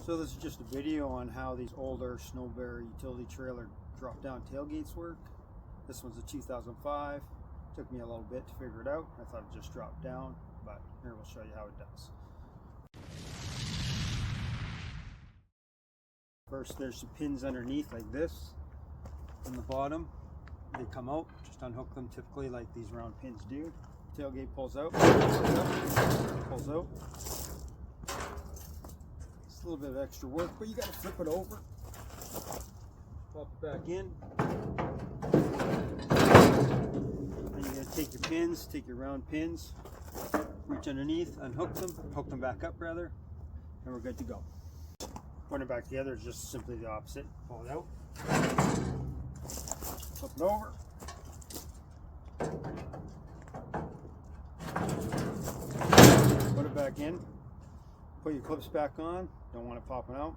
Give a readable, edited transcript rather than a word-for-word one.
So this is just a video on how these older Snowbear utility trailer drop down tailgates work. This one's a 2005. Took me a little bit to figure it out. I thought it just dropped down, but here we'll show you how it does. First, there's some pins underneath like this on the bottom. They come out, just unhook them typically like these round pins do. Tailgate pulls out, pulls out. It's a little bit of extra work, but you got to flip it over, pop it back in. Then you got to take your pins, take your round pins, reach underneath, unhook them, hook them back up rather, and we're good to go. Putting it back together is just simply the opposite. Pull it out, flip it over, put it back in, put your clips back on, don't want it popping out.